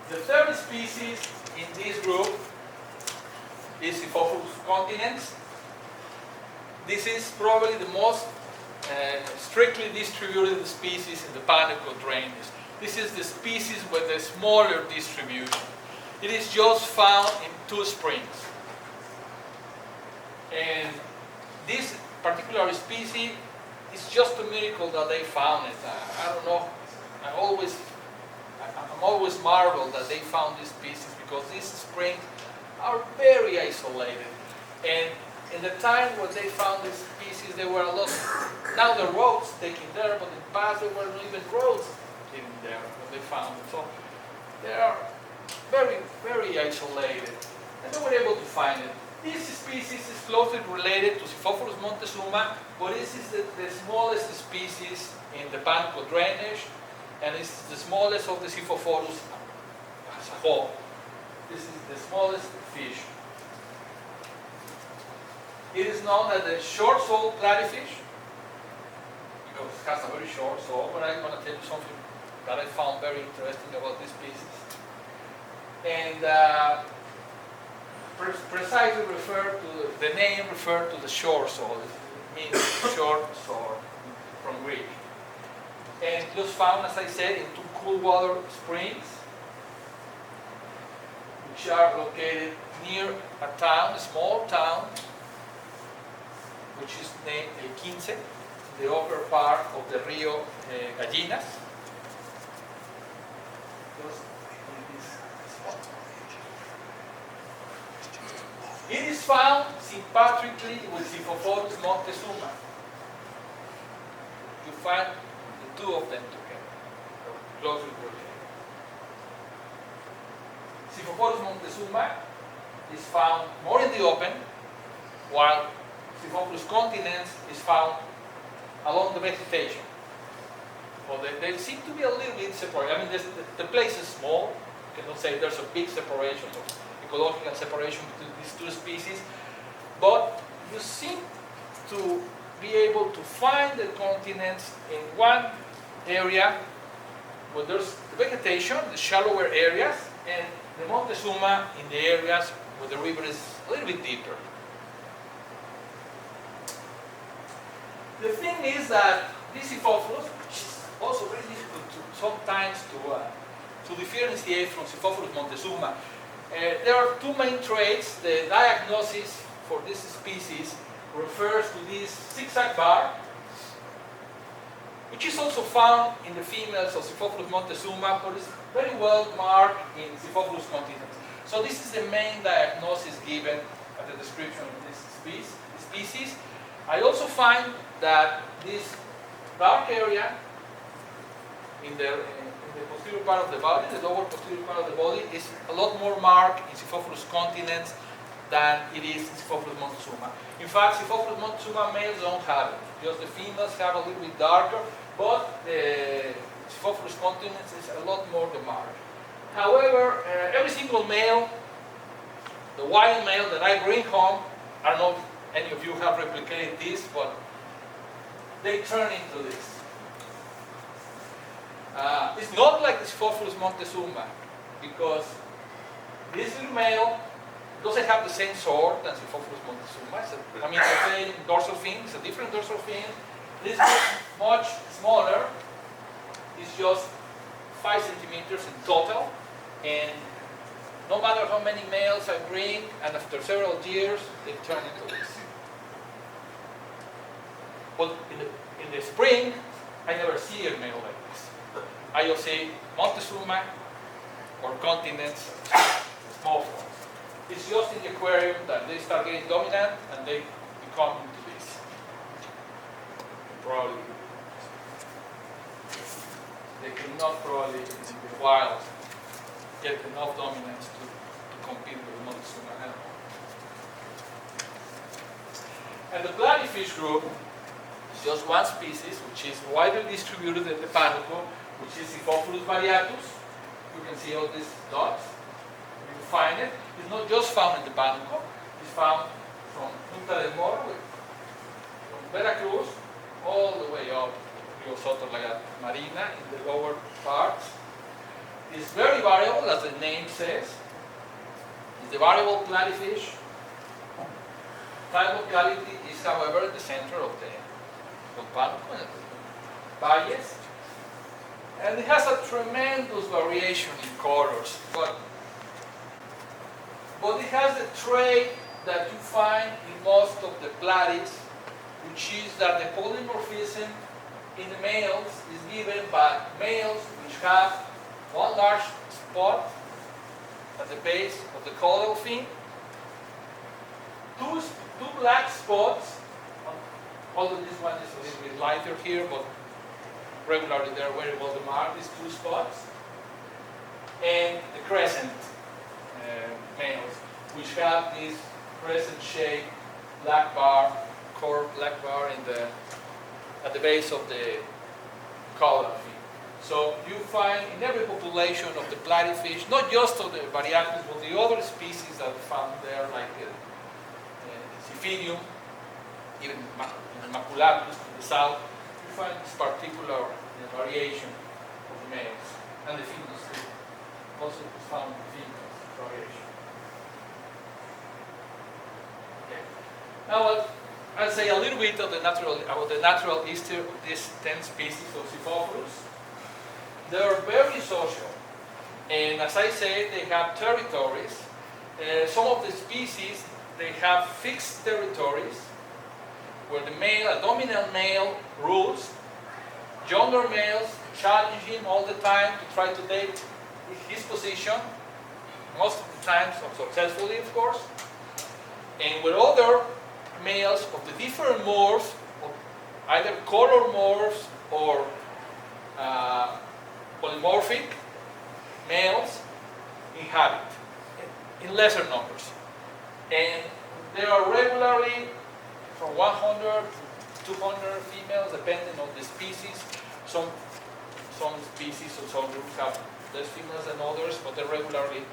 The third species in this group is Siphophilus continens. This is probably the most strictly distributed species in the Pánuco drainage. This is the species with the smaller distribution. It is just found in 2 springs. And this particular species, it's just a miracle that they found it. I don't know. I'm always marveled that they found this species, because these springs are very isolated. And in the time when they found this species, there were a lot. Now the roads taken there, but in the past there weren't even roads taken there when they found it. So they are very, very isolated, and they were able to find it. This species is closely related to Siphophilus montezuma, but this is the smallest species in the Pánuco drainage, and it's the smallest of the Siphophorus as a whole. This is the smallest fish. It is known as the short-souled claddyfish because it has a very short soul, but I'm going to tell you something that I found very interesting about this species. And precisely the name referred to the short soul. It means short sword from Greek. And it was found, as I said, in 2 cool water springs, which are located near a town, a small town, which is named El Quince, the upper part of the Rio Gallinas. It is found sympatrically with Xiphophorus montezuma. You find the two of them together, closely related. Xiphophorus montezuma is found more in the open, while Xiphophorus continens is found along the vegetation. Well, they seem to be a little bit separated. I mean, the place is small. You cannot say there's a big separation, or ecological separation between these two species, but you seem to be able to find the continents in one area where there's the vegetation, the shallower areas, and the Montezuma in the areas where the river is a little bit deeper. The thing is that this Xiphophorus, which is also very difficult sometimes to differentiate from Xiphophorus montezuma, there are two main traits. The diagnosis for this species refers to this zigzag bar, which is also found in the females of Xiphophorus montezuma, but is very well marked in Xiphophorus continens. So this is the main diagnosis given at the description of this species. I also find that this dark area in the posterior part of the body, the lower posterior part of the body, is a lot more marked in Xiphophorus continens than it is in Xiphophorus montezuma. In fact, Xiphophorus montezuma males don't have it. Just the females have a little bit darker, but the Xiphophorus continens is a lot more marked. However, every single male, the wild male that I bring home, I don't know if any of you have replicated this, but they turn into this. It's not like the Xiphophorus montezuma, because this little male doesn't have the same sword than Xiphophorus montezuma. I mean, the same dorsal fin, it's a different dorsal fin. This is much smaller. It's just 5 centimeters in total, and no matter how many males I bring, and after several years, they turn into this. But in the spring, I never see a male like this. I just see Montezuma or continents, small forms. It's just in the aquarium that they start getting dominant and they become into this. Probably. They cannot probably in the wild get enough dominance to compete with the Montezuma animal. And the platyfish group is just one species, which is widely distributed in the Pánuco, which is Xiphophorus variatus. You can see all these dots. You can find it. It's not just found in the Pánuco. It's found from Punta del Moro, from Veracruz, all the way up Rio Soto La Marina in the lower parts. It's very variable, as the name says. It's a variable platyfish. Type locality is, however, in the center of the Pánuco, valles. And it has a tremendous variation in colors, but it has the trait that you find in most of the platies, which is that the polymorphism in the males is given by males which have one large spot at the base of the caudal fin, two black spots, although this one is a little bit lighter here, but regularly they're very well marked, these two spots, and the crescent males, which have this crescent-shaped black bar, curved black bar at the base of the caudal fin. So you find in every population of the platyfish, not just of the variatus, but the other species that are found there, like Xiphidium, even Maculatus in the south, you find this particular variation of the males, and the females too. Also is found in the females variation. Okay. Now I'll say a little bit of about the natural history of these 10 species of Xiphophorus. They are very social, and as I said, they have territories. Some of the species, they have fixed territories where the male, a dominant male, rules. Younger males challenge him all the time to try to take his position, most of the time successfully, of course. And with other males of the different morphs, either color morphs or polymorphic males, inhabit in lesser numbers. And there are regularly from 100 to 200 females, depending on the species. Some species or some groups have less females than others, but there are regularly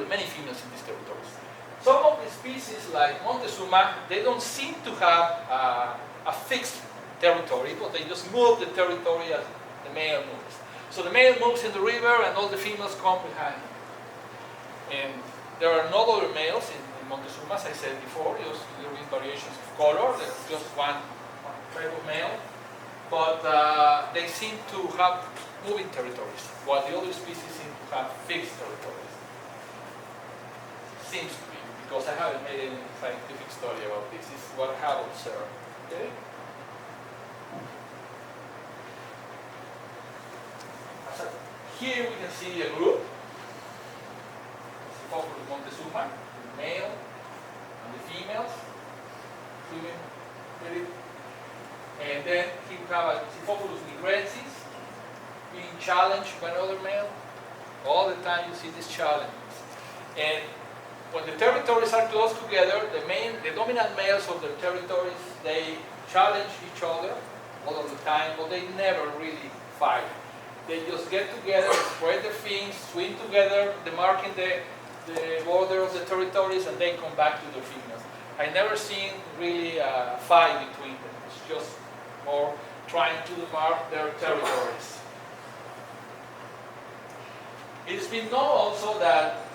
many females in these territories. Some of the species, like Montezuma, they don't seem to have a fixed territory, but they just move the territory as the male moves. So the male moves in the river and all the females come behind him. And there are no other males in Montezuma, as I said before. Just there is variations of color. There's just one type of male. But they seem to have moving territories, while the other species seem to have fixed territories. Seems to be, because I haven't made any scientific study about this. This is what I have observed. Okay? So here we can see a group. Siphophilus Montezuma, the male and the females swimming with it. And then he will have a Siphophilus nigrensis being challenged by another male. All the time you see these challenges. And when the territories are close together, the dominant males of the territories, they challenge each other all of the time, but they never really fight. They just get together, spread their fins, swim together, demarking the border of the territories, and they come back to their females. I never seen really a fight between them. It's just more trying to demark their territories. It's been known also that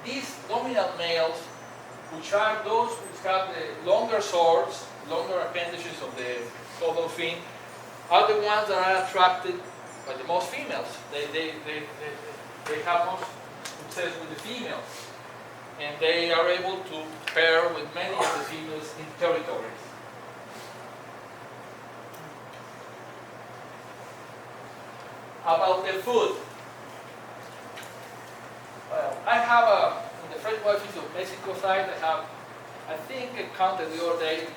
these dominant males, which are those which have the longer swords, longer appendages of the caudal fin, are the ones that are attracted by the most females. They have most success with the females, and they are able to pair with many of the females in territories. About the food. Well, I have in the freshwater fish of Mexico side, I think I counted the other day,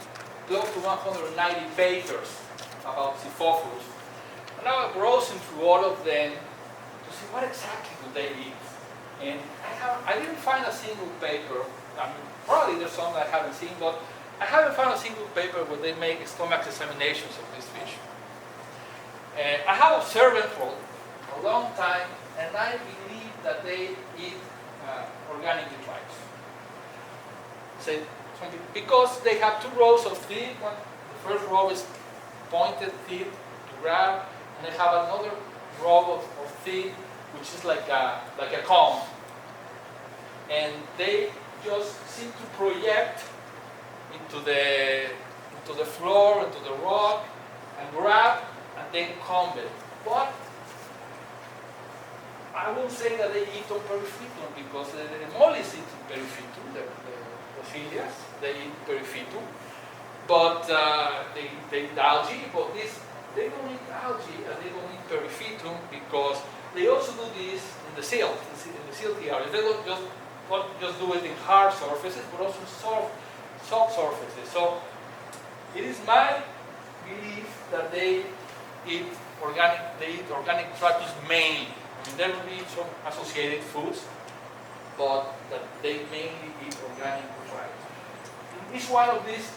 close to 190 papers about Siphophilus. And I was browsing through all of them to see what exactly do they eat. And I didn't find a single paper. I mean, probably there's some I haven't seen, but I haven't found a single paper where they make stomach examinations of this fish. I have observed it for a long time, and I believe that they eat organic detritus. So, because they have two rows of teeth. The first row is pointed teeth to grab, and they have another row of teeth which is like a comb. And they just seem to project into the floor, into the rock, and grab, and then comb it. But I won't say that they eat on periphytum, because the mollies eat on periphytum, the philias, they eat periphytum. But they eat algae, but they don't eat algae and they don't eat periphytum, because they also do this in the silt, in the silty area. They don't just do it in hard surfaces, but also soft surfaces. So it is my belief that they eat organic detritus mainly. I mean, there will be some associated foods, but that they mainly eat organic detritus. In each one of these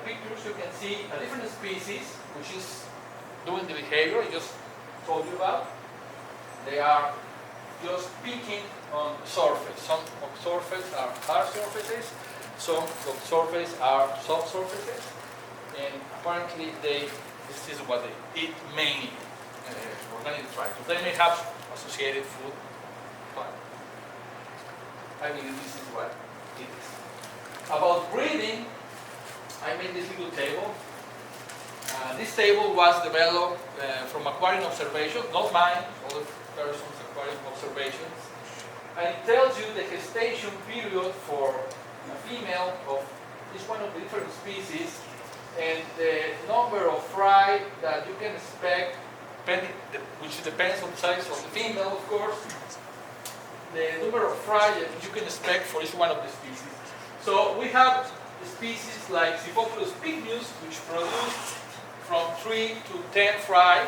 pictures, you can see a different species which is doing the behavior I just told you about. They are just picking on the surface. Some of the surfaces are hard surfaces, some of the surfaces are soft surfaces, and apparently this is what they eat mainly, organic detritus. They may have associated food, but I believe this is what it is. About breeding, I made this little table. This table was developed from aquarium observations, not mine, other persons' aquarium observations. And it tells you the gestation period for a female of each one of the different species, and the number of fry that you can expect, which depends on the size of the female, of course. the number of fry that you can expect for each one of the species. So we have species like Xiphophilus pygmeus, which produce from 3 to 10 fry,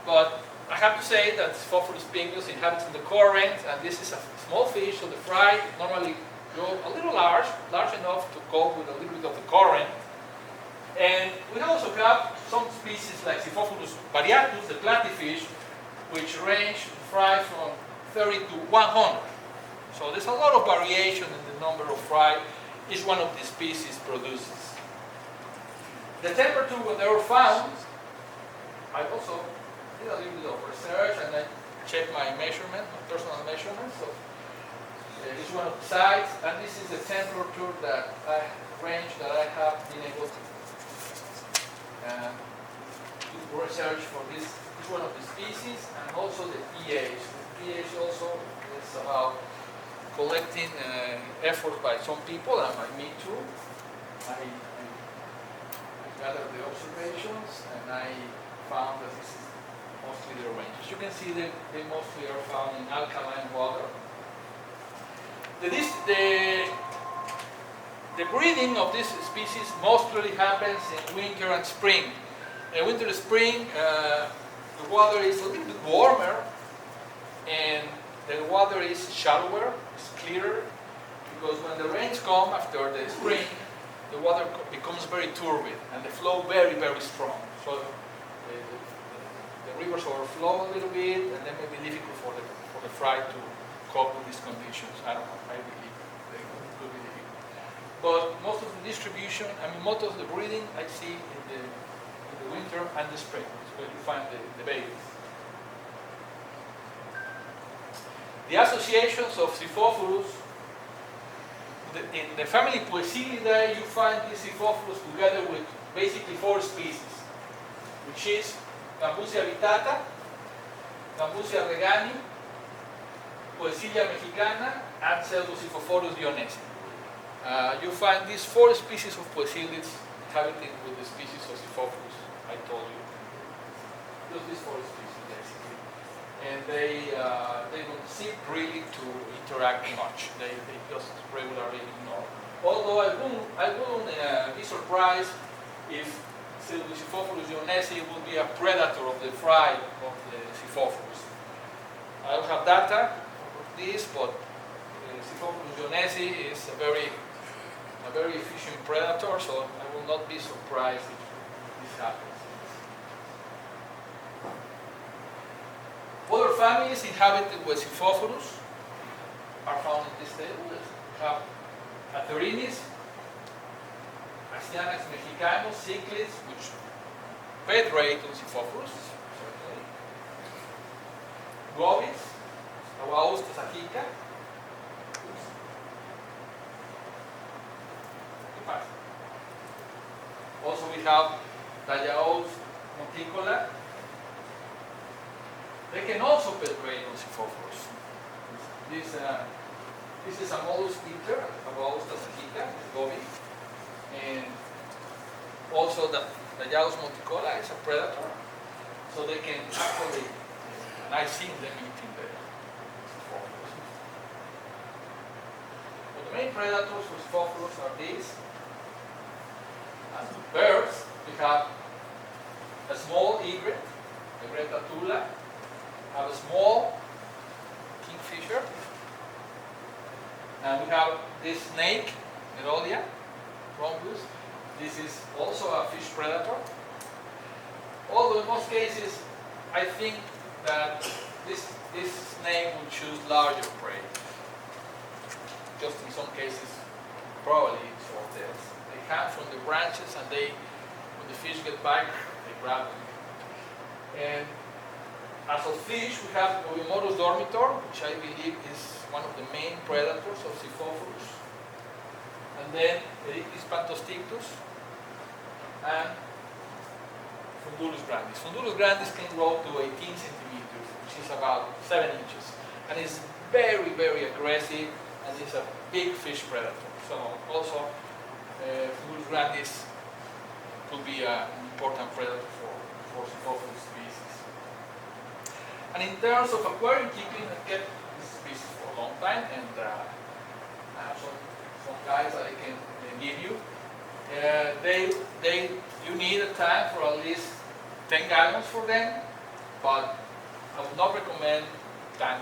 but I have to say that Xiphophilus pygmeus inhabits in the current, and this is a small fish, so the fry normally go a little large enough to cope with a little bit of the current. And we also have some species like Xiphophilus variatus, the platyfish, which range fry from 30 to 100. So there's a lot of variation in the number of fry each one of these species produces. The temperature when they were found, I also did a little bit of research and I checked my measurement, my personal measurements of each one of the sites, and this is the temperature range that I have been able to do research for each one of the species, and also the pH. The pH also is about collecting effort by some people, and by me too. I gathered the observations, and I found that this is mostly their range. As you can see, they mostly are found in alkaline water. The breeding of this species mostly happens in winter and spring. In winter and spring, the water is a little bit warmer, and the water is shallower, it's clearer, because when the rains come after the spring, the water becomes very turbid and the flow very, very strong. So the rivers overflow a little bit, and then may be difficult for the fry to cope with these conditions. I don't know, I believe they could be difficult. But most of the distribution, most of the breeding I see in the winter and the spring. It's where you find the babies. The associations of Xiphophilus, in the family Poecilidae, you find these Xiphophilus together with basically 4 species, which is Gambusia vittata, Gambusia regani, Poecilia mexicana, and Pseudoxiphophorus dionesi. You find these 4 species of Poecilids inhabiting with the species of Xiphophilus, I told you. Just these 4 species, basically. And they don't seem really to interact much. They just regularly ignore. Although I wouldn't be surprised if Pseudoxiphophorus dionesi will be a predator of the fry of the Xiphophilus. I don't have data of this, but Xiphophilus dionesi is a very efficient predator, so I will not be surprised if this happens. Other families inhabited with Xiphophilus are found in this table. We have Atherinis, Asianax mexicanus, cichlids, which feed on Xiphophilus, certainly. Gobies, Aguaustas ajica. Also we have Dayaos monticola. They can also penetrate on Xiphophilus. This is a mollusk eater, Aguaustas ajica, goby. And also the Dayaos monticola is a predator. So they can actually, and I've seen them eating the Xiphophilus. But the main predators for Xiphophilus are these. As birds, we have a small egret, Egretta tula, have a small kingfisher, and we have this snake, Merodia, rhombus. This is also a fish predator. Although in most cases, I think that this snake will choose larger prey. Just in some cases, probably swordtails. They come from the branches, and when the fish get back, they grab them. And as a fish, we have Ovimorus dormitor, which I believe is one of the main predators of Xiphophilus. And then Erictis pantostictus and Fundulus grandis. Fundulus grandis can grow to 18 centimeters, which is about 7 inches. And is very, very aggressive, and is a big fish predator. So also, Fundulus grandis could be an important predator for Xiphophilus species. And in terms of aquarium keeping, I kept this species for a long time, and I have some guys that I can give you. You need a tank for at least 10 gallons for them, but I would not recommend 10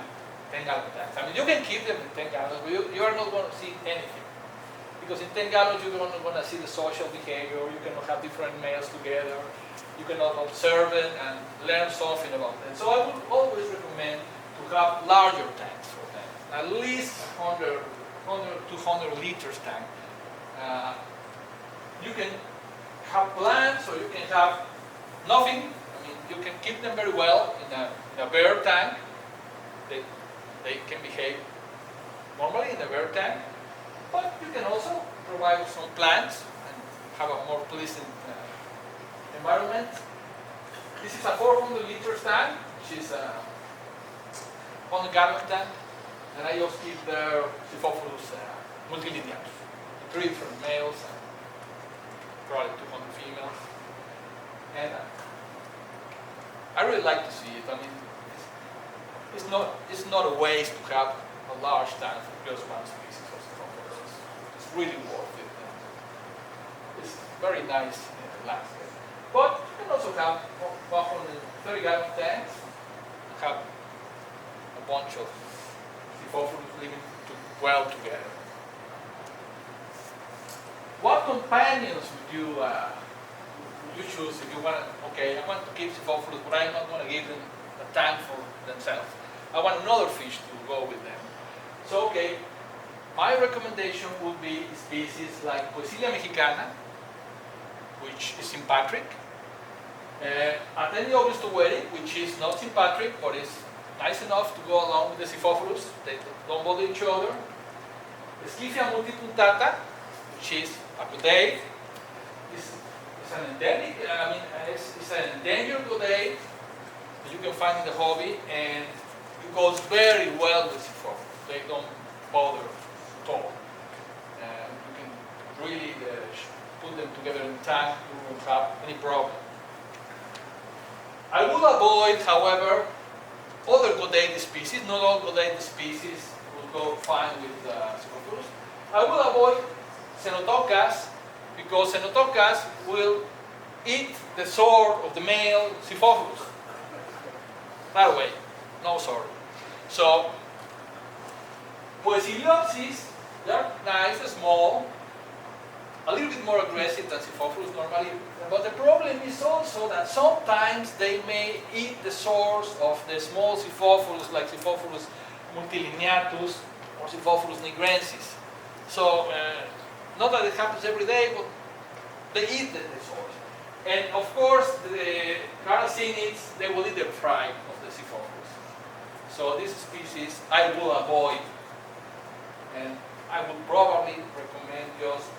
gallon tanks. I mean, you can keep them in 10 gallons, but you are not going to see anything. Because in 10 gallons, you're not going to see the social behavior, you cannot have different males together, you cannot observe it and learn something about it. So I would always recommend to have larger tanks for them, at least 100, 200 liters tank. You can have plants, or you can have nothing. I mean, you can keep them very well in a bare tank. They can behave normally in a bare tank, but you can also provide some plants and have a more pleasant environment. This is a 400 liters tank, which is a 100 gallon tank, and I just keep the Xiphophilus multilineatus, 3 different males and probably 200 females. And I really like to see it. I mean, it's not a waste to have a large tank for just one species of Xiphophilus. It's really worth it. It's very nice landscape. But you can also have 130 gallon tanks, have a bunch of Xiphophilus living well together. What companions would you choose if you want? Okay, I want to keep Xiphophilus, but I'm not going to give them a tank for themselves. I want another fish to go with them. So, okay, my recommendation would be species like Poecilia mexicana, which is sympatric, Artigas which is not sympatric, but is nice enough to go along with the Xiphophilus. They don't bother each other. Schifia multipunctata, which is a godate. It's an endemic, it's an endangered godate that you can find in the hobby, and it goes very well with Xiphophilus. They don't bother at all. You can really put them together in the tank, you won't have any problem. I will avoid, however, other godate species. Not all godate species will go fine with Xiphophilus. I will avoid Xenotocas, because Xenotocas will eat the sword of the male Xiphophilus. That way, no sword. So, Poeciliopsis, they're nice, small, a little bit more aggressive than Xiphophilus normally. But the problem is also that sometimes they may eat the swords of the small Xiphophilus, like Xiphophilus multilineatus or Xiphophilus nigrensis. So, not that it happens every day, but they eat the swords. And of course, the Caracinids, they will eat the pride of the Xiphophilus. So this species I will avoid, and I would probably recommend just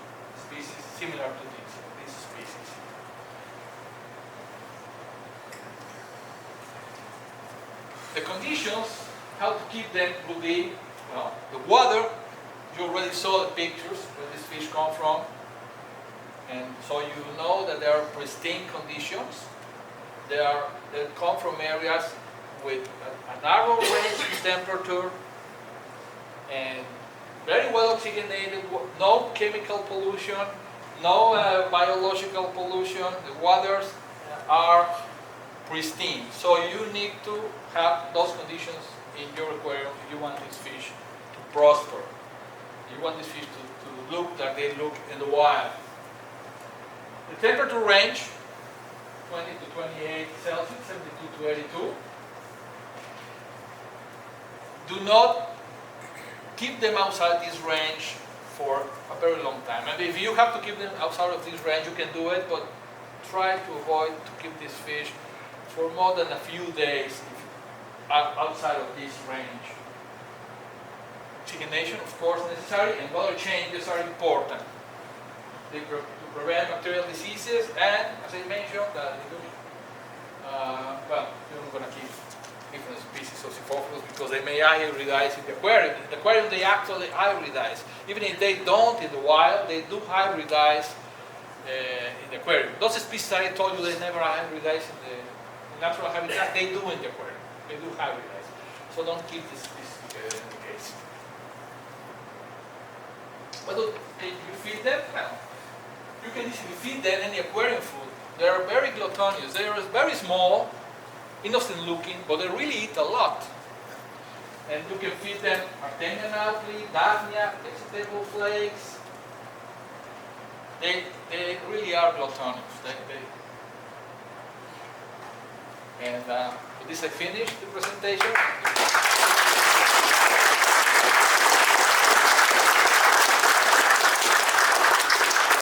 species similar to this species. The conditions, how to keep them will be, well, the water. You already saw the pictures where these fish come from, and so you know that they are pristine conditions. They come from areas with a narrow range in temperature and very well oxygenated, no chemical pollution, no biological pollution. The waters are pristine. So you need to have those conditions in your aquarium if you want these fish to prosper. You want these fish to look like they look in the wild. The temperature range, 20 to 28 Celsius, 72 to 82. Do not keep them outside this range for a very long time. And if you have to keep them outside of this range, you can do it, but try to avoid to keep this fish for more than a few days outside of this range. Oxygenation, of course, necessary, and water changes are important to prevent bacterial diseases, and as I mentioned, well, you're not going to keep different species of Xiphophilus because they may hybridize in the aquarium. In the aquarium, they actually hybridize. Even if they don't in the wild, they do hybridize in the aquarium. Those species I told you they never hybridize in the natural habitat, they do in the aquarium. They do hybridize. So don't keep this together in the case. What do you feed them? Well, you can easily feed them any aquarium food. They are very gluttonous. They are very small, innocent looking, but they really eat a lot. And you can feed them Artemian algae, Daphnia, vegetable flakes. They really are gluttonous. And with this I finish the presentation.